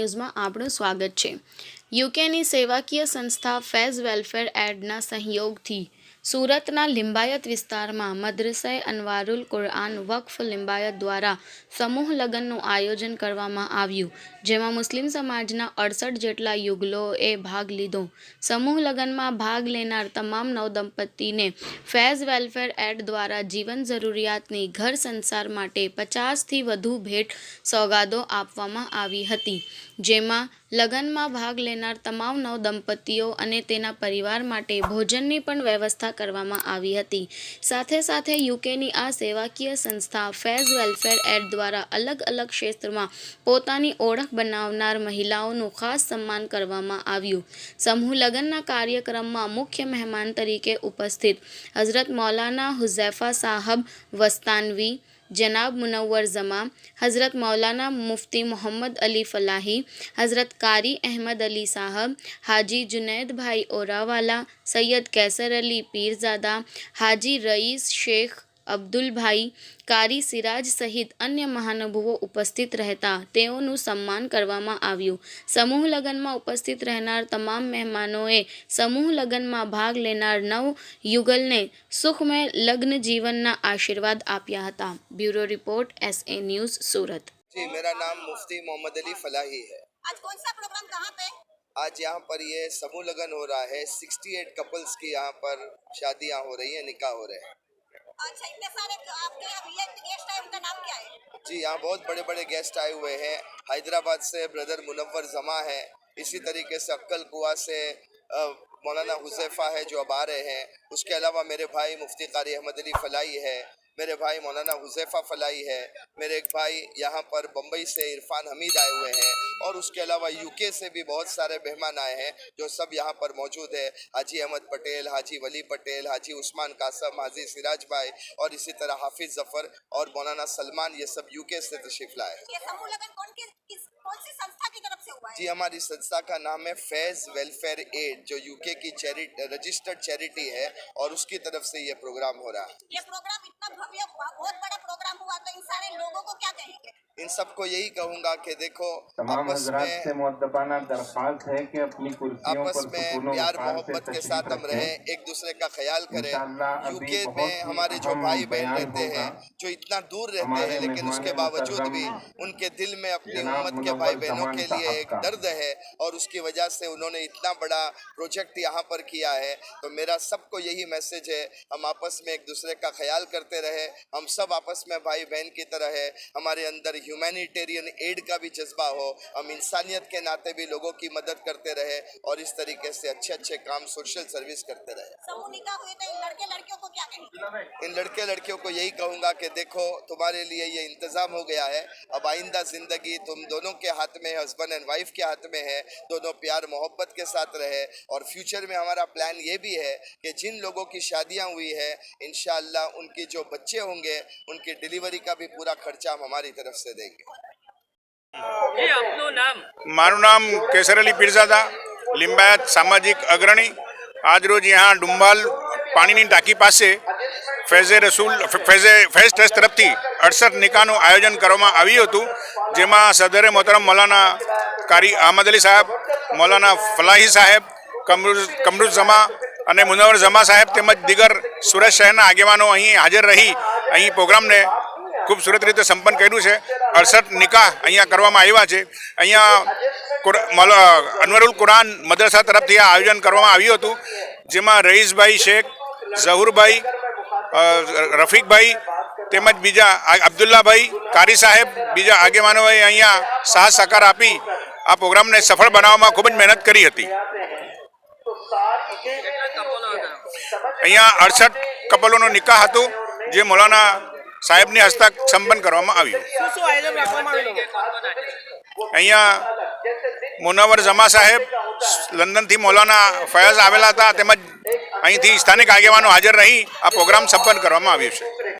ન્યૂઝમાં આપણું સ્વાગત છે। યુકેની સેવાકીય સંસ્થા ફેઝ વેલફેર એડના સહયોગથી સુરતના લિંબાયત વિસ્તારમાં મદ્રસાએ અનવારુલ કુરઆન વક્ફ લિંબાયત દ્વારા સમૂહ લગ્નનું આયોજન કરવામાં આવ્યું, જેમાં મુસ્લિમ સમાજના 68 જેટલા યુગલોએ ભાગ લીધો। સમૂહ લગ્નમાં ભાગ લેનાર તમામ નવદંપતીને ફેઝ વેલફેર એડ દ્વારા જીવન જરૂરિયાતની ઘર સંસાર માટે 50થી વધુ ભેટ સોગાદો આપવામાં આવી હતી, જેમાં લગ્નમાં ભાગ લેનાર તમામ નવદંપતીઓ અને તેના પરિવાર માટે ભોજનની પણ વ્યવસ્થા કરવામાં આવી હતી। સાથે સાથે યુકેની આ સેવાકીય સંસ્થા ફેઝ વેલફેર એડ દ્વારા અલગ અલગ ક્ષેત્રમાં પોતાની ઓળખ બનાવનાર મહિલાઓનું ખાસ સન્માન કરવામાં આવ્યું। સમૂહ લગ્નના કાર્યક્રમમાં મુખ્ય મહેમાન તરીકે ઉપસ્થિત હઝરત મૌલાના હુઝૈફા સાહબ વસ્તાનવી, जनाब मुनव्वर जमा, हज़रत मौलाना मुफ्ती मोहम्मद अली फ़लाही, हज़रत कारी अहमद अली साहब, हाजी जुनैद भाई ओरावाला, सैयद कैसर अली पीरजादा, हाजी रईस शेख अब्दुल भाई, कारी सिराज सहित अन्य महानुभावो उपस्थित रहता तेओનું સન્માન કરવામાં આવ્યું। સમૂહ લગ્નમાં ઉપસ્થિત રહેનાર તમામ મહેમાનોએ સમૂહ લગ્નમાં ભાગ લેનાર નવ યુગલને સુખમય લગ્ન જીવનના આશીર્વાદ આપ્યા હતા। બ્યુરો રિપોર્ટ SA न्यूज़ सूरत। जी, मेरा नाम मुफ्ती मोहम्मद अली फलाही है। आज कौन सा प्रोग्राम कहाँ पे? आज यहाँ पर ये समूह लगन हो रहा है। 68 कपल्स की यहाँ पर शादियाँ हो रही हैं, निकाह हो रहे हैं। अच्छा, इतने सारे आपके यहाँ VIP गेस्ट आए, उनका नाम क्या है? जी, यहाँ बहुत बड़े बड़े गेस्ट आए हुए हैं। हैदराबाद से ब्रदर मुनव्वर जमा है, इसी तरीके से अक्कल कुआ से मौलाना हुज़ैफा है जो अब आ रहे हैं। उसके अलावा मेरे भाई मुफ्ती कारी अहमद अली फ़लाही है, मेरे भाई मौलाना हुज़ैफा फ़लाही है, मेरे एक भाई यहाँ पर बम्बई से इरफान हमीद आए हुए हैं, और उसके अलावा UK से भी बहुत सारे मेहमान आए हैं जो सब यहाँ पर मौजूद है। हाजी अहमद पटेल, हाजी वली पटेल, हाजी उस्मान कासम, हाजी सिराज भाई और इसी तरह हाफिज़ ज़फ़र और मौलाना सलमान, ये सब UK से तशरीफ़ लाए हैं। ये समूह लगन कौन सी संस्था की तरफ से हुआ है? जी, हमारी संस्था का नाम है फैज़ वेलफेयर एड, जो UK की रजिस्टर्ड चैरिटी है, और उसकी तरफ से ये प्रोग्राम हो रहा है। ये प्रोग्राम इतना भव्य, बहुत बड़ा प्रोग्राम हुआ, तो इन सारे लोगों को क्या कहेंगे? इन सबको यही कहूंगा कि देखो, तमाम आपस हजरात से में मुअद्दबाना दरख्वास्त है कि अपनी कुर्सियों पर सुकून प्यार वक़ार से मोहब्बत के तशरीफ साथ हम रखें। रहें, एक दूसरे का ख्याल करें। इंशाअल्लाह अभी यूके बहुत में ही हमारे जो अहम भाई बहन बयान रहते होगा। हैं, जो इतना दूर रहते हमारे हैं, लेकिन उसके मेहमान बावजूद मुकर्रम भी उनके दिल में अपनी जनाब उम्मत के मुनव्वर भाई बहनों जमान के लिए साहब एक का दर्द है, और उसकी वजह से उन्होंने इतना बड़ा प्रोजेक्ट यहाँ पर किया है। तो मेरा सबको यही मैसेज है, हम आपस में एक दूसरे का ख्याल करते रहे, हम सब आपस में भाई बहन की तरह है, हमारे अंदर ह्यूमैनिटेरियन एड का भी जज्बा हो, हम इंसानियत के नाते भी लोगों की मदद करते रहे, और इस तरीके से अच्छे अच्छे काम, सोशल सर्विस करते रहे। समूह निकाह हुए तो इन लड़के लड़कियों को क्या कहेंगे? इन लड़के लड़कियों को यही कहूँगा कि देखो, तुम्हारे लिए ये इंतज़ाम हो गया है, अब आइंदा ज़िंदगी तुम दोनों के हाथ में है, हस्बैंड एंड वाइफ के हाथ में है। दोनों प्यार मोहब्बत के साथ रहे, और फ्यूचर में हमारा प्लान ये भी है कि जिन लोगों की शादियाँ हुई है, इंशाअल्लाह उनके जो बच्चे होंगे, उनकी डिलीवरी का भी पूरा खर्चा हम हमारी तरफ से देंगे। जी, आपનું નામ? મારું નામ કેસર અલી પીરઝાદા, લિંબાયત સામાજિક અગ્રણી। આજરોજ यहाँ ડુંબાલ પાણીની ટાંકી પાસે ફેઝ ટ્રસ્ટ તરફથી 68 નિકાહનું આયોજન કરવામાં આવ્યું હતું, જેમાં સદરે મોહતરમ મૌલાના कारी અહમદ અલી સાહેબ, મૌલાના ફલાહી સાહેબ, કમરુઝ જમા અને મુનવ્વર જમા સાહેબ તેમજ દીગર સુરત શહેરના આગેવાનો અહીં હાજર રહી અહીં પ્રોગ્રામને ખૂબ સુરત રીતે સંપન્ન કર્યું છે। 68 નિકાહ અહીંયા કરવામાં આવ્યા છે। અહીંયા અનવરુલ કુરાન મદ્રસા તરફથી આ આયોજન કરવામાં આવ્યું હતું, જેમાં રઈસભાઈ શેખ, ઝહુરભાઈ, રફીકભાઈ તેમજ બીજા અબ્દુલ્લાભાઈ, कारी સાહેબ, બીજા આગેવાનોએ અહીંયા સાથ સહકાર આપી આ પ્રોગ્રામને સફળ બનાવવામાં ખૂબ જ મહેનત કરી હતી। અહીંયા 68 કપલોનો નિકાહ હતું, જે મૌલાના સાહેબની હસ્તક સંપન્ન કરવામાં આવ્યું। અહીંયા મુનવ્વર જમા સાહેબ લંડનથી મૌલાના ફયાઝ આવેલા હતા, તેમજ અહીંથી સ્થાનિક આગેવાનો હાજર રહી આ પ્રોગ્રામ સંપન્ન કરવામાં આવ્યો છે।